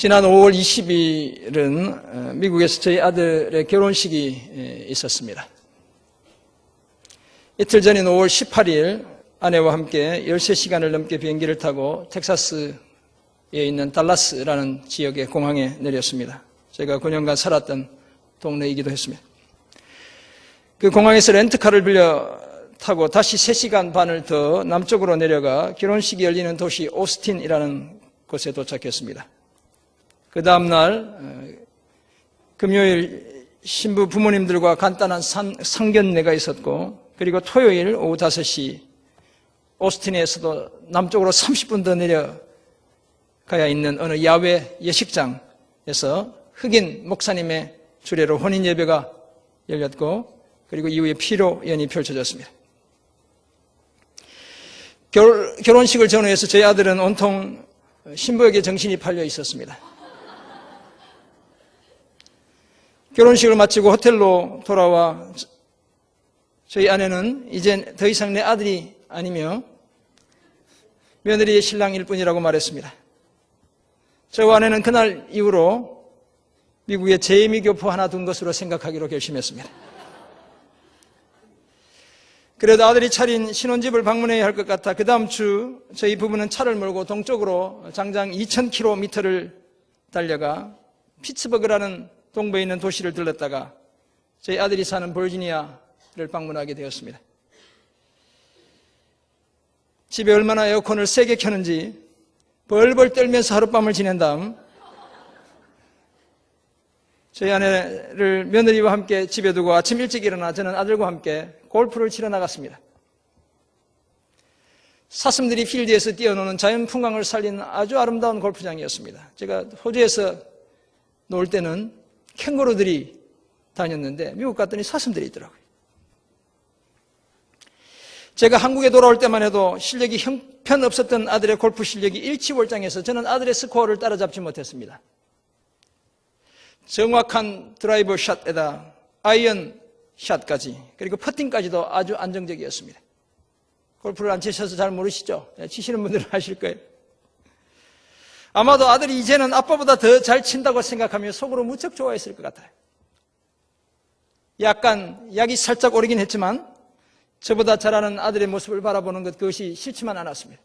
지난 5월 20일은 미국에서 저희 아들의 결혼식이 있었습니다. 이틀 전인 5월 18일 아내와 함께 13시간을 넘게 비행기를 타고 텍사스에 있는 달라스라는 지역의 공항에 내렸습니다. 제가 9년간 살았던 동네이기도 했습니다. 그 공항에서 렌트카를 빌려 타고 다시 3시간 반을 더 남쪽으로 내려가 결혼식이 열리는 도시 오스틴이라는 곳에 도착했습니다. 그 다음날 금요일 신부 부모님들과 간단한 상견례가 있었고, 그리고 토요일 오후 5시 오스틴에서도 남쪽으로 30분 더 내려가야 있는 어느 야외 예식장에서 흑인 목사님의 주례로 혼인 예배가 열렸고, 그리고 이후에 피로연이 펼쳐졌습니다. 결혼식을 전후해서 저희 아들은 온통 신부에게 정신이 팔려 있었습니다. 결혼식을 마치고 호텔로 돌아와 저희 아내는 이제 더 이상 내 아들이 아니며 며느리의 신랑일 뿐이라고 말했습니다. 저와 아내는 그날 이후로 미국에 재미교포 하나 둔 것으로 생각하기로 결심했습니다. 그래도 아들이 차린 신혼집을 방문해야 할 것 같아 그 다음 주 저희 부부는 차를 몰고 동쪽으로 장장 2000km를 달려가 피츠버그라는 동부에 있는 도시를 들렀다가 저희 아들이 사는 버지니아를 방문하게 되었습니다. 집에 얼마나 에어컨을 세게 켜는지 벌벌 떨면서 하룻밤을 지낸 다음 저희 아내를 며느리와 함께 집에 두고 아침 일찍 일어나 저는 아들과 함께 골프를 치러 나갔습니다. 사슴들이 필드에서 뛰어노는 자연 풍광을 살린 아주 아름다운 골프장이었습니다. 제가 호주에서 놀 때는 캥거루들이 다녔는데 미국 갔더니 사슴들이 있더라고요. 제가 한국에 돌아올 때만 해도 실력이 형편없었던 아들의 골프 실력이 일취월장해서 저는 아들의 스코어를 따라잡지 못했습니다. 정확한 드라이버 샷에다 아이언 샷까지, 그리고 퍼팅까지도 아주 안정적이었습니다. 골프를 안 치셔서 잘 모르시죠? 치시는 분들은 아실 거예요. 아마도 아들이 이제는 아빠보다 더 잘 친다고 생각하며 속으로 무척 좋아했을 것 같아요. 약간 약이 살짝 오르긴 했지만 저보다 잘하는 아들의 모습을 바라보는 것, 그것이 싫지만 않았습니다.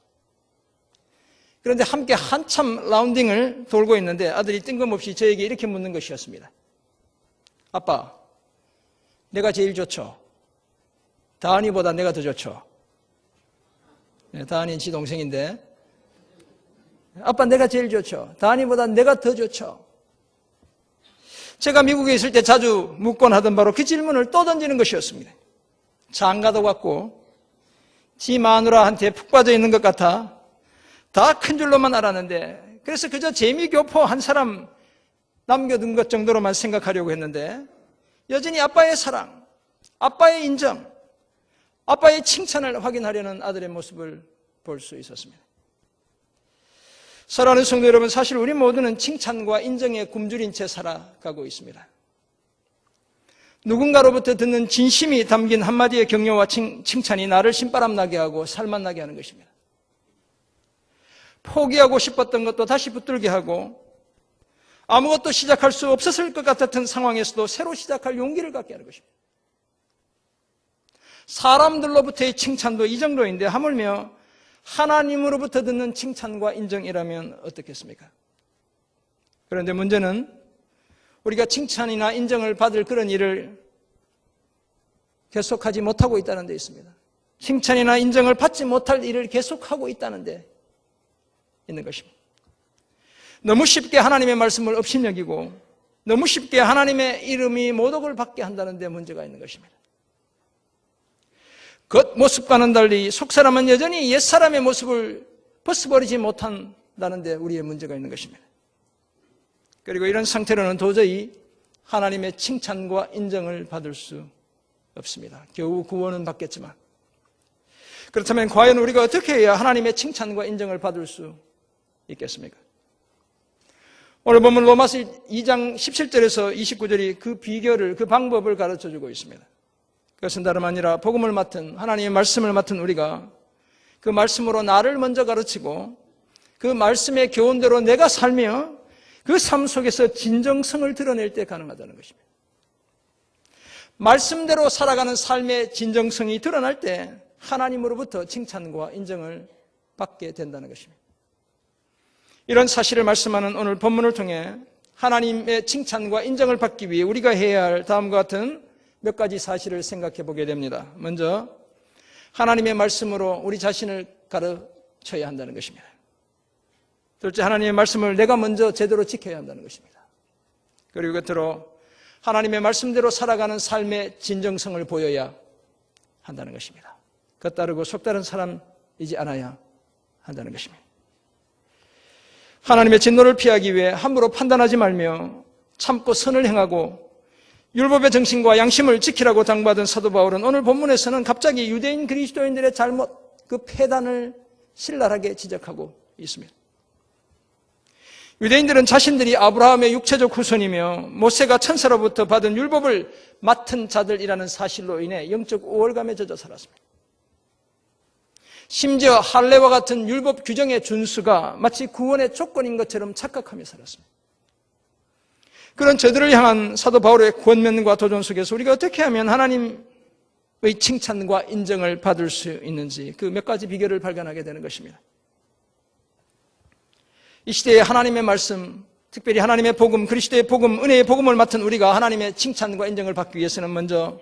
그런데 함께 한참 라운딩을 돌고 있는데 아들이 뜬금없이 저에게 이렇게 묻는 것이었습니다. 아빠, 내가 제일 좋죠? 다은이보다 내가 더 좋죠? 네, 다은이는 지 동생인데, 아빠 내가 제일 좋죠? 다은이보다 내가 더 좋죠? 제가 미국에 있을 때 자주 묻곤 하던 바로 그 질문을 또 던지는 것이었습니다. 장가도 갔고 지 마누라한테 푹 빠져 있는 것 같아 다 큰 줄로만 알았는데, 그래서 그저 재미교포 한 사람 남겨둔 것 정도로만 생각하려고 했는데 여전히 아빠의 사랑, 아빠의 인정, 아빠의 칭찬을 확인하려는 아들의 모습을 볼 수 있었습니다. 사랑하는 성도 여러분, 사실 우리 모두는 칭찬과 인정에 굶주린 채 살아가고 있습니다. 누군가로부터 듣는 진심이 담긴 한마디의 격려와 칭찬이 나를 신바람나게 하고 살맛나게 하는 것입니다. 포기하고 싶었던 것도 다시 붙들게 하고 아무것도 시작할 수 없었을 것 같았던 상황에서도 새로 시작할 용기를 갖게 하는 것입니다. 사람들로부터의 칭찬도 이 정도인데 하물며 하나님으로부터 듣는 칭찬과 인정이라면 어떻겠습니까? 그런데 문제는 우리가 칭찬이나 인정을 받을 그런 일을 계속하지 못하고 있다는 데 있습니다. 칭찬이나 인정을 받지 못할 일을 계속하고 있다는 데 있는 것입니다. 너무 쉽게 하나님의 말씀을 업신여기고 너무 쉽게 하나님의 이름이 모독을 받게 한다는 데 문제가 있는 것입니다. 겉모습과는 달리 속사람은 여전히 옛사람의 모습을 벗어버리지 못한다는 데 우리의 문제가 있는 것입니다. 그리고 이런 상태로는 도저히 하나님의 칭찬과 인정을 받을 수 없습니다. 겨우 구원은 받겠지만, 그렇다면 과연 우리가 어떻게 해야 하나님의 칭찬과 인정을 받을 수 있겠습니까? 오늘 보면 로마서 2장 17절에서 29절이 그 비결을, 그 방법을 가르쳐주고 있습니다. 그것은 다름 아니라 복음을 맡은, 하나님의 말씀을 맡은 우리가 그 말씀으로 나를 먼저 가르치고 그 말씀의 교훈대로 내가 살며 그 삶 속에서 진정성을 드러낼 때 가능하다는 것입니다. 말씀대로 살아가는 삶의 진정성이 드러날 때 하나님으로부터 칭찬과 인정을 받게 된다는 것입니다. 이런 사실을 말씀하는 오늘 본문을 통해 하나님의 칭찬과 인정을 받기 위해 우리가 해야 할 다음과 같은 몇 가지 사실을 생각해 보게 됩니다. 먼저 하나님의 말씀으로 우리 자신을 가르쳐야 한다는 것입니다. 둘째, 하나님의 말씀을 내가 먼저 제대로 지켜야 한다는 것입니다. 그리고 끝으로 하나님의 말씀대로 살아가는 삶의 진정성을 보여야 한다는 것입니다. 겉다르고 속다른 사람이지 않아야 한다는 것입니다. 하나님의 진노를 피하기 위해 함부로 판단하지 말며 참고 선을 행하고 율법의 정신과 양심을 지키라고 당부하던 사도 바울은 오늘 본문에서는 갑자기 유대인 그리스도인들의 잘못, 그 폐단을 신랄하게 지적하고 있습니다. 유대인들은 자신들이 아브라함의 육체적 후손이며 모세가 천사로부터 받은 율법을 맡은 자들이라는 사실로 인해 영적 우월감에 젖어 살았습니다. 심지어 할례와 같은 율법 규정의 준수가 마치 구원의 조건인 것처럼 착각하며 살았습니다. 그런 저들을 향한 사도 바울의 권면과 도전 속에서 우리가 어떻게 하면 하나님의 칭찬과 인정을 받을 수 있는지 그 몇 가지 비결을 발견하게 되는 것입니다. 이 시대에 하나님의 말씀, 특별히 하나님의 복음, 그리스도의 복음, 은혜의 복음을 맡은 우리가 하나님의 칭찬과 인정을 받기 위해서는 먼저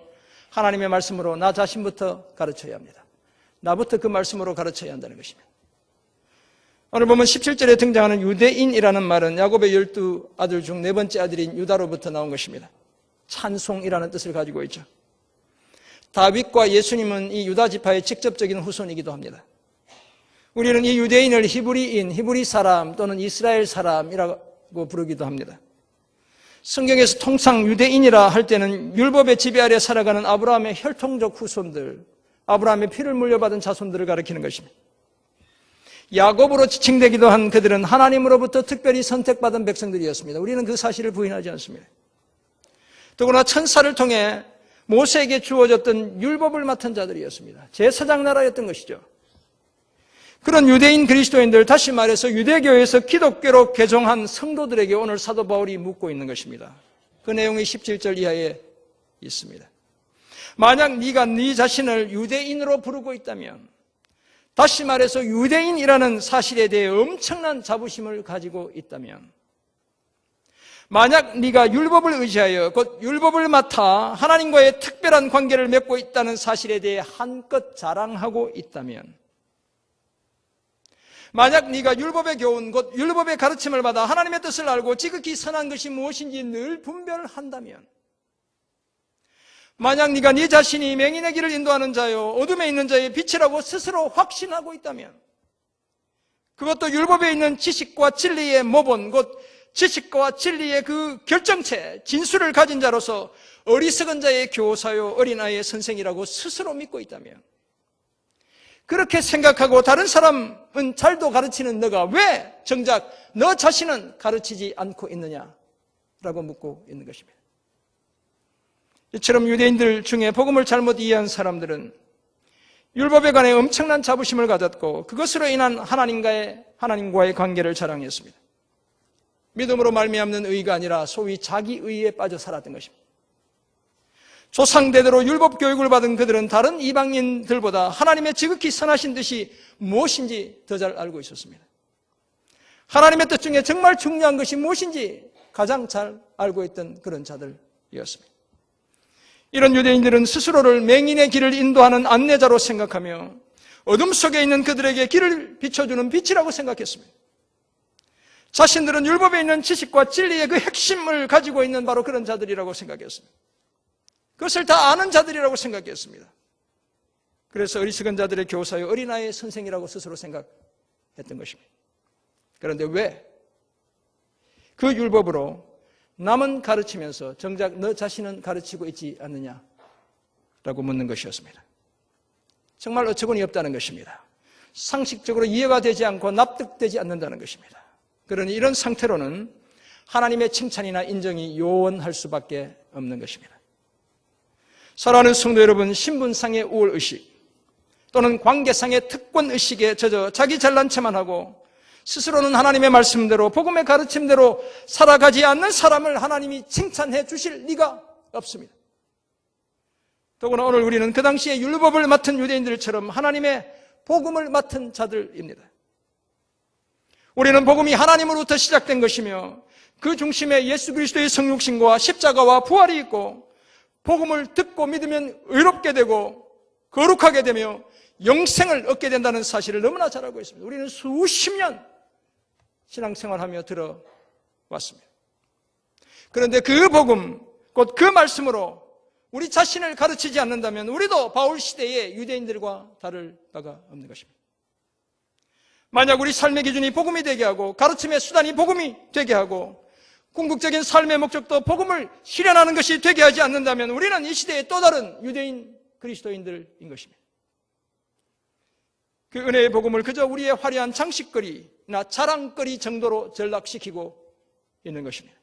하나님의 말씀으로 나 자신부터 가르쳐야 합니다. 나부터 그 말씀으로 가르쳐야 한다는 것입니다. 오늘 보면 17절에 등장하는 유대인이라는 말은 야곱의 12아들 중 네 번째 아들인 유다로부터 나온 것입니다. 찬송이라는 뜻을 가지고 있죠. 다윗과 예수님은 이 유다 지파의 직접적인 후손이기도 합니다. 우리는 이 유대인을 히브리인, 히브리 사람 또는 이스라엘 사람이라고 부르기도 합니다. 성경에서 통상 유대인이라 할 때는 율법의 지배 아래 살아가는 아브라함의 혈통적 후손들, 아브라함의 피를 물려받은 자손들을 가리키는 것입니다. 야곱으로 지칭되기도 한 그들은 하나님으로부터 특별히 선택받은 백성들이었습니다. 우리는 그 사실을 부인하지 않습니다. 더구나 천사를 통해 모세에게 주어졌던 율법을 맡은 자들이었습니다. 제사장 나라였던 것이죠. 그런 유대인 그리스도인들, 다시 말해서 유대교에서 기독교로 개종한 성도들에게 오늘 사도 바울이 묻고 있는 것입니다. 그 내용이 17절 이하에 있습니다. 만약 네가 네 자신을 유대인으로 부르고 있다면, 다시 말해서 유대인이라는 사실에 대해 엄청난 자부심을 가지고 있다면, 만약 네가 율법을 의지하여 곧 율법을 맡아 하나님과의 특별한 관계를 맺고 있다는 사실에 대해 한껏 자랑하고 있다면, 만약 네가 율법의 교훈 곧 율법의 가르침을 받아 하나님의 뜻을 알고 지극히 선한 것이 무엇인지 늘 분별한다면, 만약 네가 네 자신이 맹인의 길을 인도하는 자요 어둠에 있는 자의 빛이라고 스스로 확신하고 있다면, 그것도 율법에 있는 지식과 진리의 모본 곧 지식과 진리의 그 결정체, 진수를 가진 자로서 어리석은 자의 교사요 어린아이의 선생이라고 스스로 믿고 있다면, 그렇게 생각하고 다른 사람은 잘도 가르치는 너가 왜 정작 너 자신은 가르치지 않고 있느냐라고 묻고 있는 것입니다. 이처럼 유대인들 중에 복음을 잘못 이해한 사람들은 율법에 관해 엄청난 자부심을 가졌고 그것으로 인한 하나님과의 관계를 자랑했습니다. 믿음으로 말미암는 의가 아니라 소위 자기 의에 빠져 살았던 것입니다. 조상대대로 율법 교육을 받은 그들은 다른 이방인들보다 하나님의 지극히 선하신 뜻이 무엇인지 더 잘 알고 있었습니다. 하나님의 뜻 중에 정말 중요한 것이 무엇인지 가장 잘 알고 있던 그런 자들이었습니다. 이런 유대인들은 스스로를 맹인의 길을 인도하는 안내자로 생각하며 어둠 속에 있는 그들에게 길을 비춰주는 빛이라고 생각했습니다. 자신들은 율법에 있는 지식과 진리의 그 핵심을 가지고 있는 바로 그런 자들이라고 생각했습니다. 그것을 다 아는 자들이라고 생각했습니다. 그래서 어리석은 자들의 교사요 어린아이의 선생이라고 스스로 생각했던 것입니다. 그런데 왜 그 율법으로 남은 가르치면서 정작 너 자신은 가르치고 있지 않느냐라고 묻는 것이었습니다. 정말 어처구니 없다는 것입니다. 상식적으로 이해가 되지 않고 납득되지 않는다는 것입니다. 그러니 이런 상태로는 하나님의 칭찬이나 인정이 요원할 수밖에 없는 것입니다. 사랑하는 성도 여러분, 신분상의 우월의식 또는 관계상의 특권의식에 젖어 자기 잘난 체만 하고 스스로는 하나님의 말씀대로 복음의 가르침대로 살아가지 않는 사람을 하나님이 칭찬해 주실 리가 없습니다. 더구나 오늘 우리는 그 당시에 율법을 맡은 유대인들처럼 하나님의 복음을 맡은 자들입니다. 우리는 복음이 하나님으로부터 시작된 것이며 그 중심에 예수 그리스도의 성육신과 십자가와 부활이 있고 복음을 듣고 믿으면 의롭게 되고 거룩하게 되며 영생을 얻게 된다는 사실을 너무나 잘 알고 있습니다. 우리는 수십 년 신앙생활하며 들어왔습니다. 그런데 그 복음, 곧 그 말씀으로 우리 자신을 가르치지 않는다면 우리도 바울 시대의 유대인들과 다를 바가 없는 것입니다. 만약 우리 삶의 기준이 복음이 되게 하고 가르침의 수단이 복음이 되게 하고 궁극적인 삶의 목적도 복음을 실현하는 것이 되게 하지 않는다면 우리는 이 시대의 또 다른 유대인 그리스도인들인 것입니다. 그 은혜의 복음을 그저 우리의 화려한 장식거리나 자랑거리 정도로 전락시키고 있는 것입니다.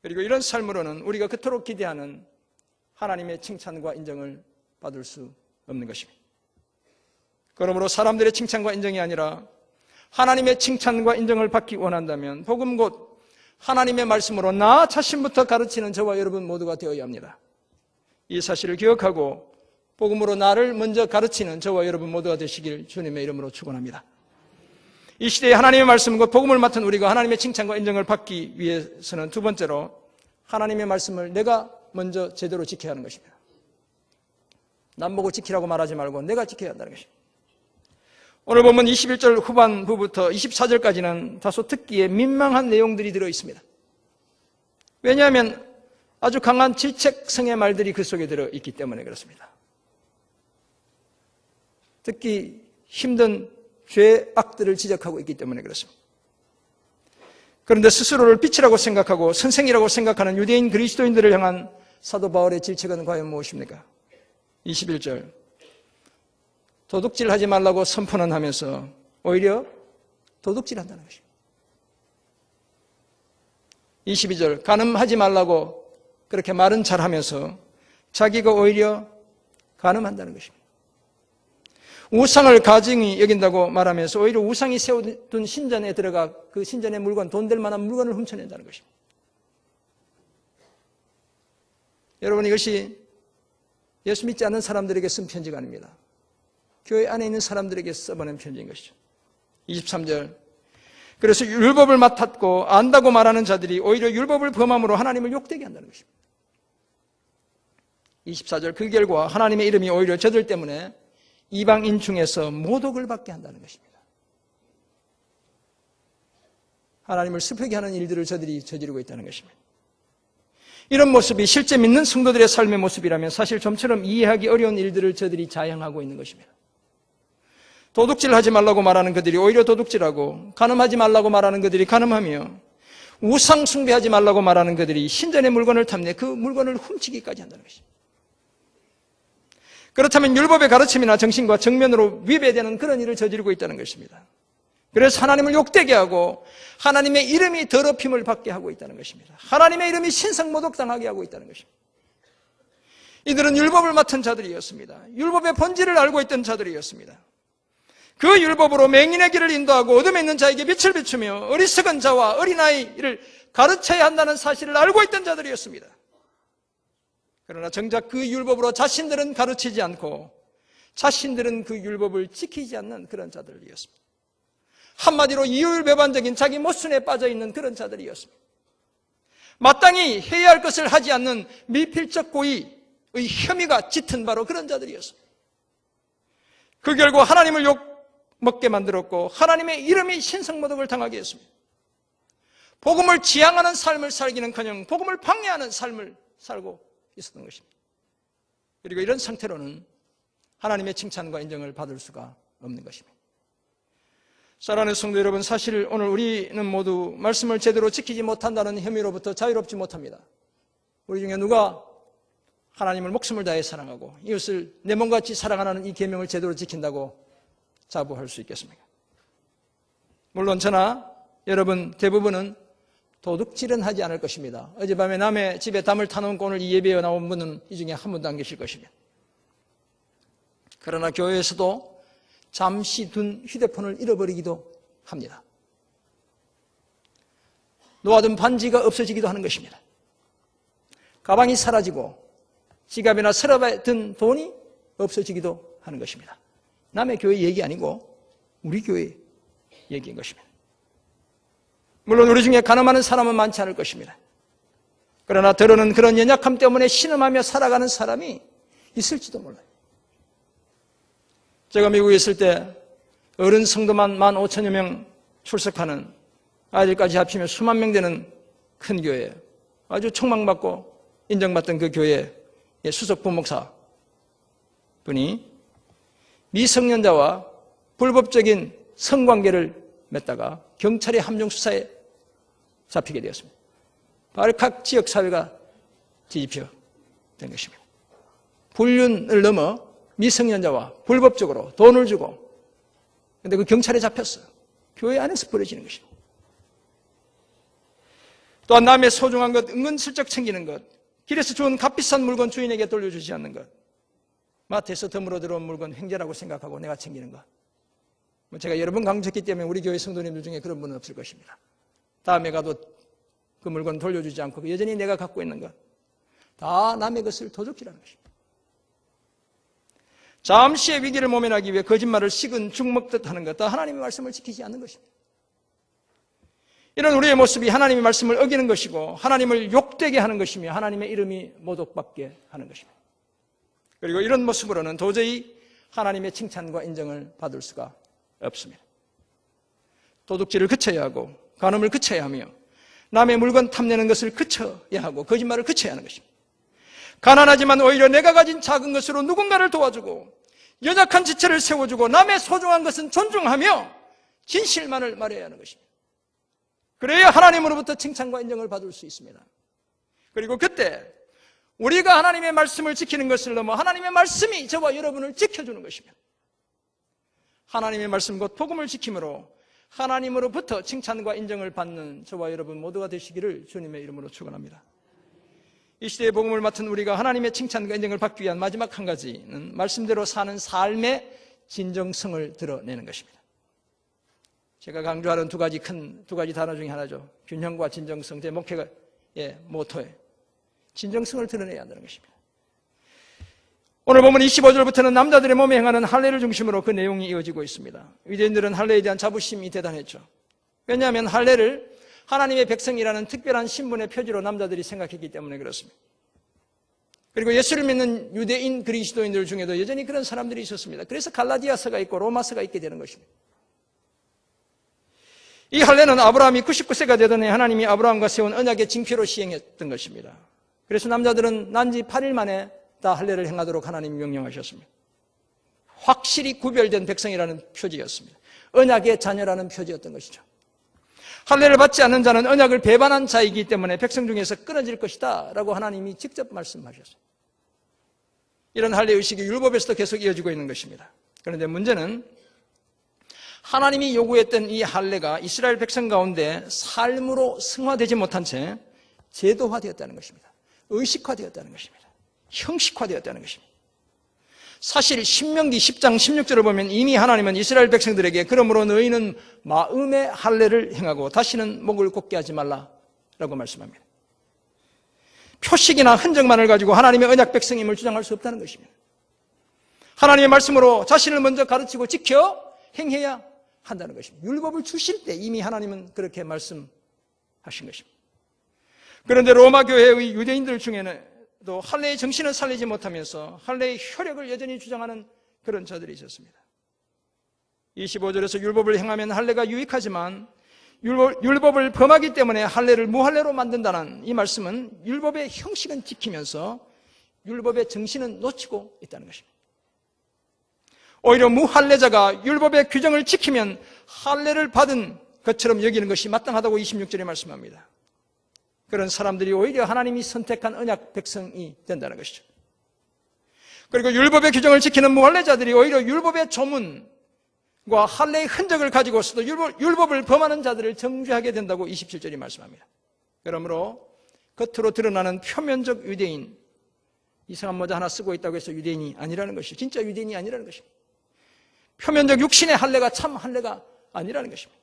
그리고 이런 삶으로는 우리가 그토록 기대하는 하나님의 칭찬과 인정을 받을 수 없는 것입니다. 그러므로 사람들의 칭찬과 인정이 아니라 하나님의 칭찬과 인정을 받기 원한다면 복음 곧 하나님의 말씀으로 나 자신부터 가르치는 저와 여러분 모두가 되어야 합니다. 이 사실을 기억하고 복음으로 나를 먼저 가르치는 저와 여러분 모두가 되시길 주님의 이름으로 축원합니다. 이 시대에 하나님의 말씀 곧 복음을 맡은 우리가 하나님의 칭찬과 인정을 받기 위해서는 두 번째로 하나님의 말씀을 내가 먼저 제대로 지켜야 하는 것입니다. 남 보고 지키라고 말하지 말고 내가 지켜야 한다는 것입니다. 오늘 보면 21절 후반부부터 24절까지는 다소 듣기에 민망한 내용들이 들어있습니다. 왜냐하면 아주 강한 질책성의 말들이 그 속에 들어있기 때문에 그렇습니다. 듣기 힘든 죄악들을 지적하고 있기 때문에 그렇습니다. 그런데 스스로를 빛이라고 생각하고 선생이라고 생각하는 유대인 그리스도인들을 향한 사도 바울의 질책은 과연 무엇입니까? 21절 도둑질하지 말라고 선포는 하면서 오히려 도둑질한다는 것입니다. 22절 간음하지 말라고 그렇게 말은 잘하면서 자기가 오히려 간음한다는 것입니다. 우상을 가증히 여긴다고 말하면서 오히려 우상이 세워둔 신전에 들어가 그 신전의 물건, 돈 될 만한 물건을 훔쳐낸다는 것입니다. 여러분, 이것이 예수 믿지 않는 사람들에게 쓴 편지가 아닙니다. 교회 안에 있는 사람들에게 써보낸 편지인 것이죠. 23절 그래서 율법을 맡았고 안다고 말하는 자들이 오히려 율법을 범함으로 하나님을 욕되게 한다는 것입니다. 24절 그 결과 하나님의 이름이 오히려 저들 때문에 이방인 중에서 모독을 받게 한다는 것입니다. 하나님을 슬프게 하는 일들을 저들이 저지르고 있다는 것입니다. 이런 모습이 실제 믿는 성도들의 삶의 모습이라면 사실 좀처럼 이해하기 어려운 일들을 저들이 자행하고 있는 것입니다. 도둑질하지 말라고 말하는 그들이 오히려 도둑질하고 간음하지 말라고 말하는 그들이 간음하며 우상 숭배하지 말라고 말하는 그들이 신전의 물건을 탐내 그 물건을 훔치기까지 한다는 것입니다. 그렇다면 율법의 가르침이나 정신과 정면으로 위배되는 그런 일을 저지르고 있다는 것입니다. 그래서 하나님을 욕되게 하고 하나님의 이름이 더럽힘을 받게 하고 있다는 것입니다. 하나님의 이름이 신성모독당하게 하고 있다는 것입니다. 이들은 율법을 맡은 자들이었습니다. 율법의 본질을 알고 있던 자들이었습니다. 그 율법으로 맹인의 길을 인도하고 어둠에 있는 자에게 빛을 비추며 어리석은 자와 어린아이를 가르쳐야 한다는 사실을 알고 있던 자들이었습니다. 그러나 정작 그 율법으로 자신들은 가르치지 않고 자신들은 그 율법을 지키지 않는 그런 자들이었습니다. 한마디로 이율배반적인 자기 모순에 빠져있는 그런 자들이었습니다. 마땅히 해야 할 것을 하지 않는 미필적 고의의 혐의가 짙은 바로 그런 자들이었습니다. 그 결과 하나님을 욕먹게 만들었고 하나님의 이름이 신성모독을 당하게 했습니다. 복음을 지향하는 삶을 살기는커녕 복음을 방해하는 삶을 살고 있었던 것입니다. 그리고 이런 상태로는 하나님의 칭찬과 인정을 받을 수가 없는 것입니다. 사랑하는 성도 여러분, 사실 오늘 우리는 모두 말씀을 제대로 지키지 못한다는 혐의로부터 자유롭지 못합니다. 우리 중에 누가 하나님을 목숨을 다해 사랑하고 이웃을 내 몸같이 사랑하는 이 계명을 제대로 지킨다고 자부할 수 있겠습니까? 물론 저나 여러분 대부분은 도둑질은 하지 않을 것입니다. 어젯밤에 남의 집에 담을 타놓고 오늘 이 예배에 나온 분은 이 중에 한 분도 안 계실 것입니다. 그러나 교회에서도 잠시 둔 휴대폰을 잃어버리기도 합니다. 놓아둔 반지가 없어지기도 하는 것입니다. 가방이 사라지고 지갑이나 서랍에 든 돈이 없어지기도 하는 것입니다. 남의 교회 얘기 아니고 우리 교회 얘기인 것입니다. 물론 우리 중에 가늠하는 사람은 많지 않을 것입니다. 그러나 더러는 그런 연약함 때문에 신음하며 살아가는 사람이 있을지도 몰라요. 제가 미국에 있을 때 어른 성도만 15,000여 명 출석하는, 아이들까지 합치면 수만 명 되는 큰 교회예요. 아주 촉망받고 인정받던 그 교회의 수석 부목사 분이 미성년자와 불법적인 성관계를 맺다가 경찰의 함정 수사에 잡히게 되었습니다. 바로 각 지역 사회가 뒤집혀 된 것입니다. 불륜을 넘어 미성년자와 불법적으로 돈을 주고, 그런데 그 경찰에 잡혔어요. 교회 안에서 벌어지는 것입니다. 또한 남의 소중한 것 은근슬쩍 챙기는 것, 길에서 주운 값비싼 물건 주인에게 돌려주지 않는 것, 마트에서 덤으로 들어온 물건 횡재라고 생각하고 내가 챙기는 것. 제가 여러 번 강조했기 때문에 우리 교회 성도님들 중에 그런 분은 없을 것입니다. 다음에 가도 그 물건 돌려주지 않고 여전히 내가 갖고 있는 것, 다 남의 것을 도둑질하는 것입니다. 잠시의 위기를 모면하기 위해 거짓말을 식은 죽 먹듯 하는 것, 다 하나님의 말씀을 지키지 않는 것입니다. 이런 우리의 모습이 하나님의 말씀을 어기는 것이고 하나님을 욕되게 하는 것이며 하나님의 이름이 모독받게 하는 것입니다. 그리고 이런 모습으로는 도저히 하나님의 칭찬과 인정을 받을 수가 없습니다. 도둑질을 그쳐야 하고 간음을 그쳐야 하며 남의 물건 탐내는 것을 그쳐야 하고 거짓말을 그쳐야 하는 것입니다. 가난하지만 오히려 내가 가진 작은 것으로 누군가를 도와주고 연약한 지체를 세워주고 남의 소중한 것은 존중하며 진실만을 말해야 하는 것입니다. 그래야 하나님으로부터 칭찬과 인정을 받을 수 있습니다. 그리고 그때 우리가 하나님의 말씀을 지키는 것을 넘어 하나님의 말씀이 저와 여러분을 지켜주는 것입니다. 하나님의 말씀 곧 복음을 지킴으로 하나님으로부터 칭찬과 인정을 받는 저와 여러분 모두가 되시기를 주님의 이름으로 축원합니다. 이 시대의 복음을 맡은 우리가 하나님의 칭찬과 인정을 받기 위한 마지막 한 가지는 말씀대로 사는 삶의 진정성을 드러내는 것입니다. 제가 강조하는 두 가지 단어 중에 하나죠. 균형과 진정성, 제 목회가 모토에 진정성을 드러내야 한다는 것입니다. 오늘 보면 25절부터는 남자들의 몸에 행하는 할례를 중심으로 그 내용이 이어지고 있습니다. 유대인들은 할례에 대한 자부심이 대단했죠. 왜냐하면 할례를 하나님의 백성이라는 특별한 신분의 표지로 남자들이 생각했기 때문에 그렇습니다. 그리고 예수를 믿는 유대인 그리스도인들 중에도 여전히 그런 사람들이 있었습니다. 그래서 갈라디아서가 있고 로마서가 있게 되는 것입니다. 이 할례는 아브라함이 99세가 되던 해 하나님이 아브라함과 세운 언약의 징표로 시행했던 것입니다. 그래서 남자들은 난지 8일 만에 다 할례를 행하도록 하나님이 명령하셨습니다. 확실히 구별된 백성이라는 표지였습니다. 언약의 자녀라는 표지였던 것이죠. 할례를 받지 않는 자는 언약을 배반한 자이기 때문에 백성 중에서 끊어질 것이다 라고 하나님이 직접 말씀하셨어요. 이런 할례 의식이 율법에서도 계속 이어지고 있는 것입니다. 그런데 문제는 하나님이 요구했던 이 할례가 이스라엘 백성 가운데 삶으로 승화되지 못한 채 제도화되었다는 것입니다. 의식화되었다는 것입니다. 형식화되었다는 것입니다. 사실 신명기 10장 16절을 보면 이미 하나님은 이스라엘 백성들에게 그러므로 너희는 마음의 할례를 행하고 다시는 목을 곧게 하지 말라라고 말씀합니다. 표식이나 흔적만을 가지고 하나님의 언약 백성임을 주장할 수 없다는 것입니다. 하나님의 말씀으로 자신을 먼저 가르치고 지켜 행해야 한다는 것입니다. 율법을 주실 때 이미 하나님은 그렇게 말씀하신 것입니다. 그런데 로마 교회의 유대인들 중에는 또 할례의 정신을 살리지 못하면서 할례의 효력을 여전히 주장하는 그런 자들이 있었습니다. 25절에서 율법을 행하면 할례가 유익하지만 율법을 범하기 때문에 할례를 무할례로 만든다는 이 말씀은 율법의 형식은 지키면서 율법의 정신은 놓치고 있다는 것입니다. 오히려 무할례자가 율법의 규정을 지키면 할례를 받은 것처럼 여기는 것이 마땅하다고 26절에 말씀합니다. 그런 사람들이 오히려 하나님이 선택한 언약 백성이 된다는 것이죠. 그리고 율법의 규정을 지키는 무할례자들이 오히려 율법의 조문과 할례의 흔적을 가지고서도 율법을 범하는 자들을 정죄하게 된다고 27절이 말씀합니다. 그러므로 겉으로 드러나는 표면적 유대인, 이상한 모자 하나 쓰고 있다고 해서 유대인이 아니라는 것이죠. 진짜 유대인이 아니라는 것입니다. 표면적 육신의 할례가 참 할례가 아니라는 것입니다.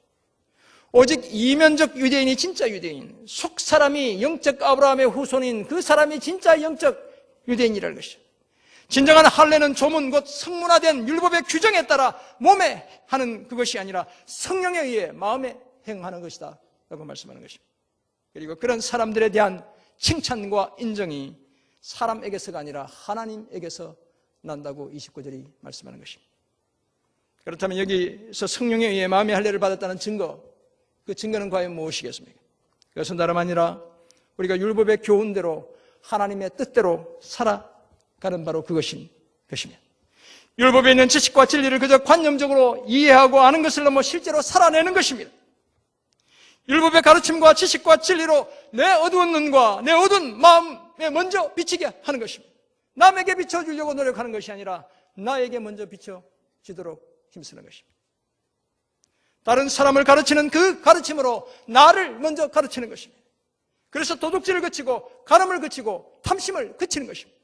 오직 이면적 유대인이 진짜 유대인, 속 사람이 영적 아브라함의 후손인 그 사람이 진짜 영적 유대인이라는 것이죠. 진정한 할례는 조문 곧 성문화된 율법의 규정에 따라 몸에 하는 그것이 아니라 성령에 의해 마음에 행하는 것이다 라고 말씀하는 것입니다. 그리고 그런 사람들에 대한 칭찬과 인정이 사람에게서가 아니라 하나님에게서 난다고 29절이 말씀하는 것입니다. 그렇다면 여기서 성령에 의해 마음의 할례를 받았다는 증거, 그 증거는 과연 무엇이겠습니까? 그것은 다름 아니라 우리가 율법의 교훈대로 하나님의 뜻대로 살아가는 바로 그것인 것입니다. 율법에 있는 지식과 진리를 그저 관념적으로 이해하고 아는 것을 넘어 실제로 살아내는 것입니다. 율법의 가르침과 지식과 진리로 내 어두운 눈과 내 어두운 마음에 먼저 비치게 하는 것입니다. 남에게 비춰주려고 노력하는 것이 아니라 나에게 먼저 비춰지도록 힘쓰는 것입니다. 다른 사람을 가르치는 그 가르침으로 나를 먼저 가르치는 것입니다. 그래서 도둑질을 그치고 간음을 그치고 탐심을 그치는 것입니다.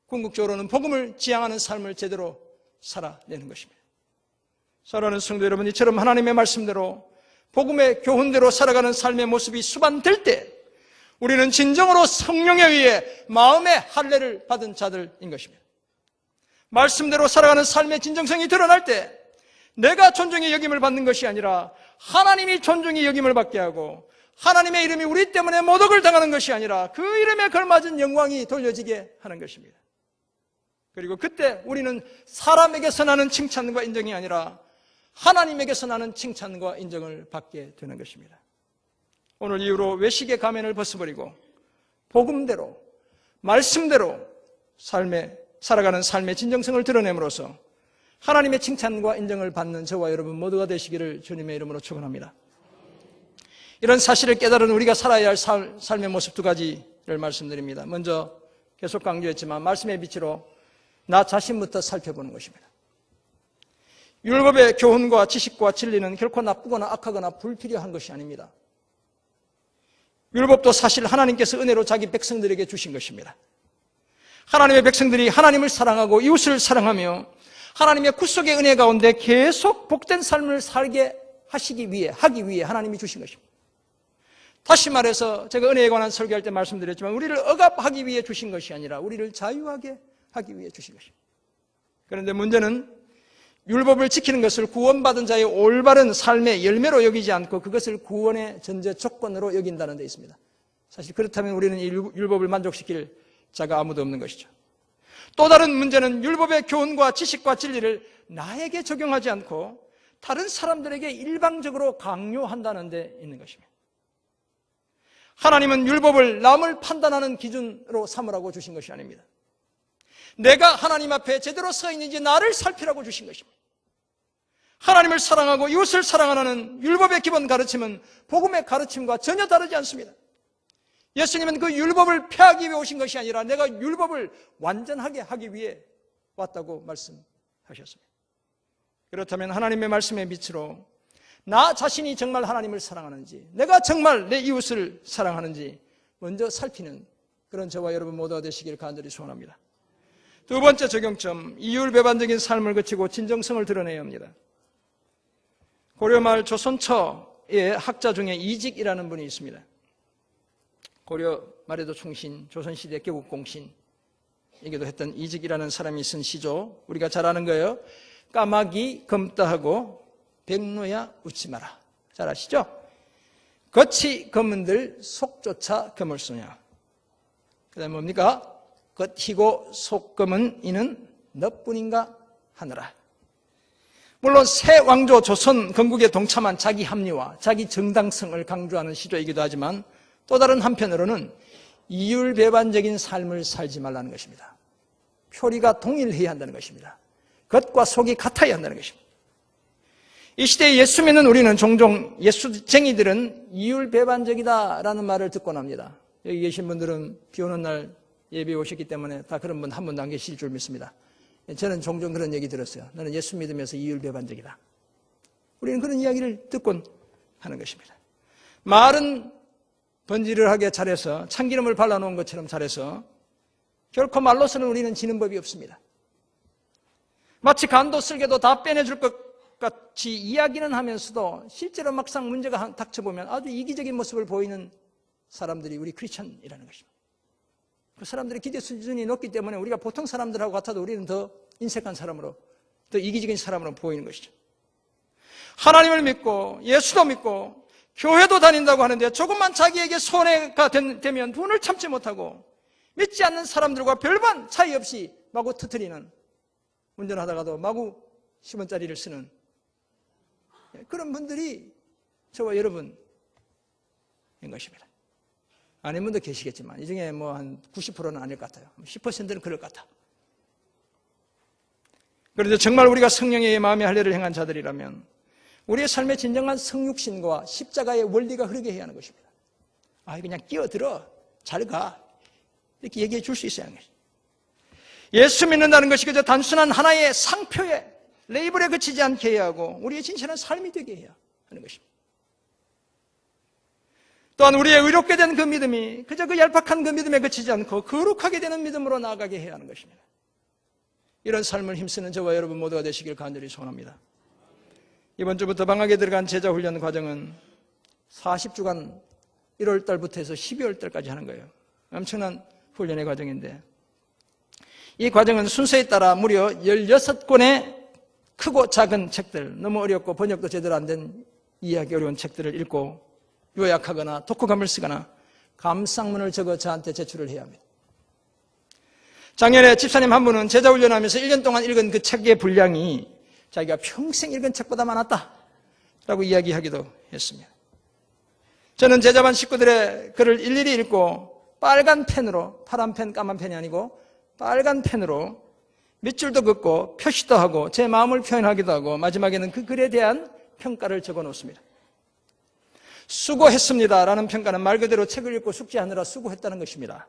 궁극적으로는 복음을 지향하는 삶을 제대로 살아내는 것입니다. 사랑하는 성도 여러분, 이처럼 하나님의 말씀대로 복음의 교훈대로 살아가는 삶의 모습이 수반될 때 우리는 진정으로 성령에 의해 마음의 할례를 받은 자들인 것입니다. 말씀대로 살아가는 삶의 진정성이 드러날 때 내가 존중의 여김을 받는 것이 아니라 하나님이 존중의 여김을 받게 하고 하나님의 이름이 우리 때문에 모독을 당하는 것이 아니라 그 이름에 걸맞은 영광이 돌려지게 하는 것입니다. 그리고 그때 우리는 사람에게서 나는 칭찬과 인정이 아니라 하나님에게서 나는 칭찬과 인정을 받게 되는 것입니다. 오늘 이후로 외식의 가면을 벗어버리고 복음대로 말씀대로 살아가는 삶의 진정성을 드러냄으로써 하나님의 칭찬과 인정을 받는 저와 여러분 모두가 되시기를 주님의 이름으로 축원합니다. 이런 사실을 깨달은 우리가 살아야 할 삶의 모습 두 가지를 말씀드립니다. 먼저 계속 강조했지만 말씀의 빛으로 나 자신부터 살펴보는 것입니다. 율법의 교훈과 지식과 진리는 결코 나쁘거나 악하거나 불필요한 것이 아닙니다. 율법도 사실 하나님께서 은혜로 자기 백성들에게 주신 것입니다. 하나님의 백성들이 하나님을 사랑하고 이웃을 사랑하며 하나님의 구속의 은혜 가운데 계속 복된 삶을 살게 하기 위해 하나님이 주신 것입니다. 다시 말해서 제가 은혜에 관한 설교할 때 말씀드렸지만 우리를 억압하기 위해 주신 것이 아니라 우리를 자유하게 하기 위해 주신 것입니다. 그런데 문제는 율법을 지키는 것을 구원받은 자의 올바른 삶의 열매로 여기지 않고 그것을 구원의 전제 조건으로 여긴다는 데 있습니다. 사실 그렇다면 우리는 이 율법을 만족시킬 자가 아무도 없는 것이죠. 또 다른 문제는 율법의 교훈과 지식과 진리를 나에게 적용하지 않고 다른 사람들에게 일방적으로 강요한다는 데 있는 것입니다. 하나님은 율법을 남을 판단하는 기준으로 삼으라고 주신 것이 아닙니다. 내가 하나님 앞에 제대로 서 있는지 나를 살피라고 주신 것입니다. 하나님을 사랑하고 이웃을 사랑하는 율법의 기본 가르침은 복음의 가르침과 전혀 다르지 않습니다. 예수님은 그 율법을 폐하기 위해 오신 것이 아니라 내가 율법을 완전하게 하기 위해 왔다고 말씀하셨습니다. 그렇다면 하나님의 말씀의 빛으로 나 자신이 정말 하나님을 사랑하는지, 내가 정말 내 이웃을 사랑하는지 먼저 살피는 그런 저와 여러분 모두가 되시길 간절히 소원합니다. 두 번째 적용점, 이율배반적인 삶을 거치고 진정성을 드러내야 합니다. 고려말 조선처의 학자 중에 이직이라는 분이 있습니다. 고려 말에도 충신, 조선시대 개국공신이기도 했던 이직이라는 사람이 쓴 시죠. 우리가 잘 아는 거예요. 까마귀 검다하고 백로야 웃지 마라. 잘 아시죠? 겉이 검은들 속조차 검을 쏘냐. 그 다음에 뭡니까? 겉희고 속 검은 이는 너뿐인가 하느라. 물론 새 왕조 조선 건국에 동참한 자기 합리화, 자기 정당성을 강조하는 시조이기도 하지만 또 다른 한편으로는 이율배반적인 삶을 살지 말라는 것입니다. 표리가 동일해야 한다는 것입니다. 겉과 속이 같아야 한다는 것입니다. 이 시대에 예수 믿는 우리는 종종 예수쟁이들은 이율배반적이다라는 말을 듣곤 합니다. 여기 계신 분들은 비 오는 날 예배에 오셨기 때문에 다 그런 분 한 분도 안 계실 줄 믿습니다. 저는 종종 그런 얘기 들었어요. 나는 예수 믿으면서 이율배반적이다. 우리는 그런 이야기를 듣곤 하는 것입니다. 말은 번지르하게 잘해서 참기름을 발라놓은 것처럼 잘해서 결코 말로서는 우리는 지는 법이 없습니다. 마치 간도 쓸개도 다 빼내줄 것 같이 이야기는 하면서도 실제로 막상 문제가 닥쳐보면 아주 이기적인 모습을 보이는 사람들이 우리 크리스천이라는 것입니다. 그 사람들의 기대 수준이 높기 때문에 우리가 보통 사람들하고 같아도 우리는 더 인색한 사람으로, 더 이기적인 사람으로 보이는 것이죠. 하나님을 믿고 예수도 믿고 교회도 다닌다고 하는데 조금만 자기에게 손해가 되면 분을 참지 못하고 믿지 않는 사람들과 별반 차이 없이 마구 터뜨리는, 운전하다가도 마구 10원짜리를 쓰는 그런 분들이 저와 여러분인 것입니다. 아닌 분도 계시겠지만 이 중에 뭐 한 90%는 아닐 것 같아요. 10%는 그럴 것 같아. 그런데 정말 우리가 성령의 마음의 할례를 행한 자들이라면 우리의 삶의 진정한 성육신과 십자가의 원리가 흐르게 해야 하는 것입니다. 그냥 끼어들어, 잘 가, 이렇게 얘기해 줄 수 있어야 하는 것입니다. 예수 믿는다는 것이 그저 단순한 하나의 상표에, 레이블에 그치지 않게 해야 하고 우리의 진실한 삶이 되게 해야 하는 것입니다. 또한 우리의 의롭게 된 그 믿음이 그저 그 얄팍한 그 믿음에 그치지 않고 거룩하게 되는 믿음으로 나아가게 해야 하는 것입니다. 이런 삶을 힘쓰는 저와 여러분 모두가 되시길 간절히 소원합니다. 이번 주부터 방학에 들어간 제자훈련 과정은 40주간 1월 달부터 해서 12월 달까지 하는 거예요. 엄청난 훈련의 과정인데 이 과정은 순서에 따라 무려 16권의 크고 작은 책들, 너무 어렵고 번역도 제대로 안 된 이해하기 어려운 책들을 읽고 요약하거나 독후감을 쓰거나 감상문을 적어 저한테 제출을 해야 합니다. 작년에 집사님 한 분은 제자훈련하면서 1년 동안 읽은 그 책의 분량이 자기가 평생 읽은 책보다 많았다라고 이야기하기도 했습니다. 저는 제자반 식구들의 글을 일일이 읽고 빨간 펜으로, 파란 펜, 까만 펜이 아니고 빨간 펜으로 밑줄도 긋고 표시도 하고 제 마음을 표현하기도 하고 마지막에는 그 글에 대한 평가를 적어 놓습니다. 수고했습니다라는 평가는 말 그대로 책을 읽고 숙지하느라 수고했다는 것입니다.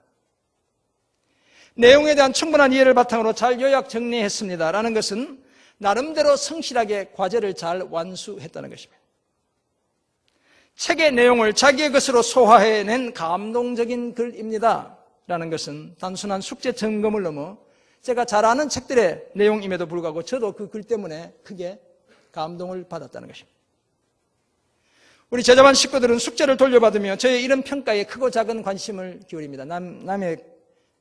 내용에 대한 충분한 이해를 바탕으로 잘 요약 정리했습니다라는 것은 나름대로 성실하게 과제를 잘 완수했다는 것입니다. 책의 내용을 자기의 것으로 소화해낸 감동적인 글입니다 라는 것은 단순한 숙제 점검을 넘어 제가 잘 아는 책들의 내용임에도 불구하고 저도 그 글 때문에 크게 감동을 받았다는 것입니다. 우리 제자반 식구들은 숙제를 돌려받으며 저의 이런 평가에 크고 작은 관심을 기울입니다. 남의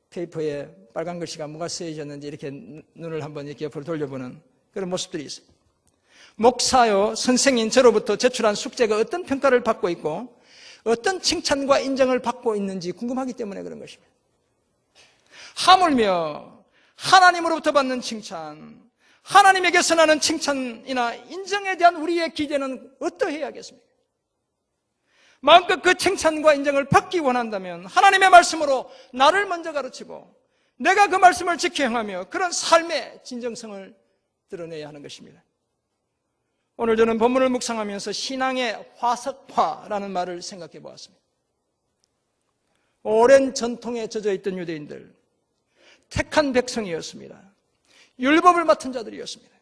페이퍼에 빨간 글씨가 뭐가 쓰여졌는지 이렇게 눈을 한번 이렇게 옆으로 돌려보는 그런 모습들이 있어요. 목사요, 선생인 저로부터 제출한 숙제가 어떤 평가를 받고 있고 어떤 칭찬과 인정을 받고 있는지 궁금하기 때문에 그런 것입니다. 하물며 하나님으로부터 받는 칭찬, 하나님에게서 나는 칭찬이나 인정에 대한 우리의 기대는 어떠해야 하겠습니까? 마음껏 그 칭찬과 인정을 받기 원한다면 하나님의 말씀으로 나를 먼저 가르치고 내가 그 말씀을 지켜 행하며 그런 삶의 진정성을 드러내야 하는 것입니다. 오늘 저는 본문을 묵상하면서 신앙의 화석화라는 말을 생각해 보았습니다. 오랜 전통에 젖어 있던 유대인들, 택한 백성이었습니다. 율법을 맡은 자들이었습니다.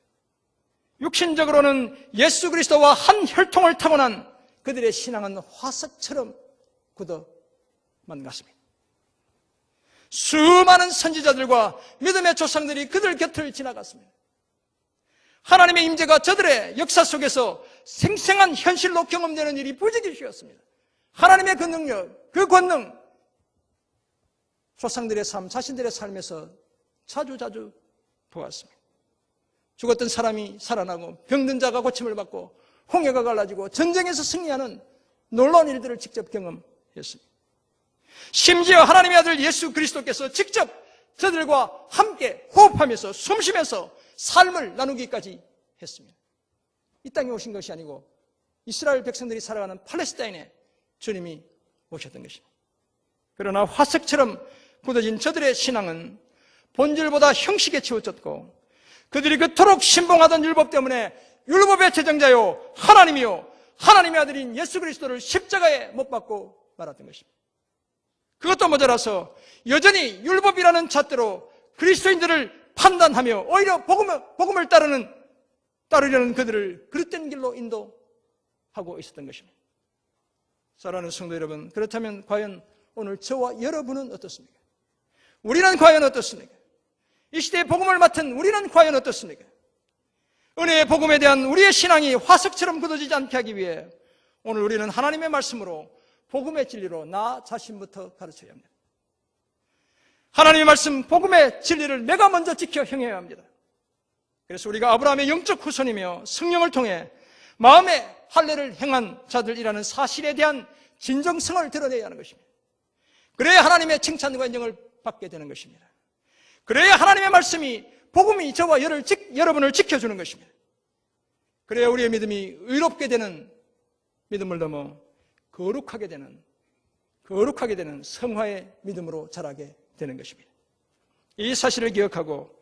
육신적으로는 예수 그리스도와 한 혈통을 타고난 그들의 신앙은 화석처럼 굳어만 갔습니다. 수많은 선지자들과 믿음의 조상들이 그들 곁을 지나갔습니다. 하나님의 임재가 저들의 역사 속에서 생생한 현실로 경험되는 일이 부지기수였습니다. 하나님의 그 능력, 그 권능, 조상들의 삶, 자신들의 삶에서 자주 보았습니다. 죽었던 사람이 살아나고 병든 자가 고침을 받고 홍해가 갈라지고 전쟁에서 승리하는 놀라운 일들을 직접 경험했습니다. 심지어 하나님의 아들 예수 그리스도께서 직접 저들과 함께 호흡하면서 숨쉬면서 삶을 나누기까지 했습니다. 이 땅에 오신 것이 아니고 이스라엘 백성들이 살아가는 팔레스타인에 주님이 오셨던 것입니다. 그러나 화석처럼 굳어진 저들의 신앙은 본질보다 형식에 치우쳤고 그들이 그토록 신봉하던 율법 때문에 율법의 제정자요 하나님이요 하나님의 아들인 예수 그리스도를 십자가에 못 박고 말았던 것입니다. 그것도 모자라서 여전히 율법이라는 잣대로 그리스도인들을 판단하며 오히려 복음을 따르려는 그들을 그릇된 길로 인도하고 있었던 것입니다. 사랑하는 성도 여러분, 그렇다면 과연 오늘 저와 여러분은 어떻습니까? 우리는 과연 어떻습니까? 이 시대에 복음을 맡은 우리는 과연 어떻습니까? 은혜의 복음에 대한 우리의 신앙이 화석처럼 굳어지지 않게 하기 위해 오늘 우리는 하나님의 말씀으로 복음의 진리로 나 자신부터 가르쳐야 합니다. 하나님의 말씀, 복음의 진리를 내가 먼저 지켜 행해야 합니다. 그래서 우리가 아브라함의 영적 후손이며 성령을 통해 마음의 할례를 행한 자들이라는 사실에 대한 진정성을 드러내야 하는 것입니다. 그래야 하나님의 칭찬과 인정을 받게 되는 것입니다. 그래야 하나님의 말씀이, 복음이 저와 여러분을 지켜주는 것입니다. 그래야 우리의 믿음이 의롭게 되는 믿음을 넘어 거룩하게 되는 성화의 믿음으로 자라게 되는 것입니다. 이 사실을 기억하고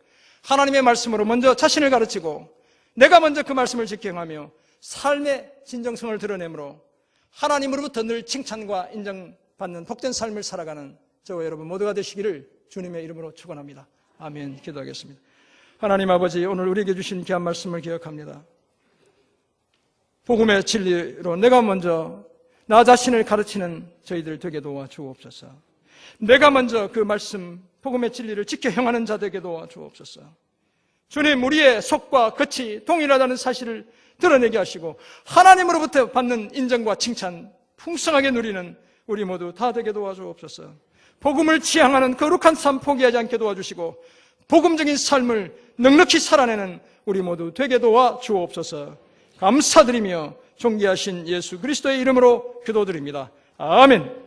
하나님의 말씀으로 먼저 자신을 가르치고 내가 먼저 그 말씀을 지켜하며 삶의 진정성을 드러내므로 하나님으로부터 늘 칭찬과 인정받는 복된 삶을 살아가는 저와 여러분 모두가 되시기를 주님의 이름으로 축원합니다. 아멘. 기도하겠습니다. 하나님 아버지, 오늘 우리에게 주신 귀한 말씀을 기억합니다. 복음의 진리로 내가 먼저 나 자신을 가르치는 저희들 되게 도와주옵소서. 내가 먼저 그 말씀, 복음의 진리를 지켜 행하는 자 되게 도와주옵소서. 주님, 우리의 속과 겉이 동일하다는 사실을 드러내게 하시고 하나님으로부터 받는 인정과 칭찬 풍성하게 누리는 우리 모두 다 되게 도와주옵소서. 복음을 지향하는 거룩한 삶 포기하지 않게 도와주시고 복음적인 삶을 넉넉히 살아내는 우리 모두 되게 도와주옵소서. 감사드리며 존귀하신 예수 그리스도의 이름으로 기도드립니다. 아멘.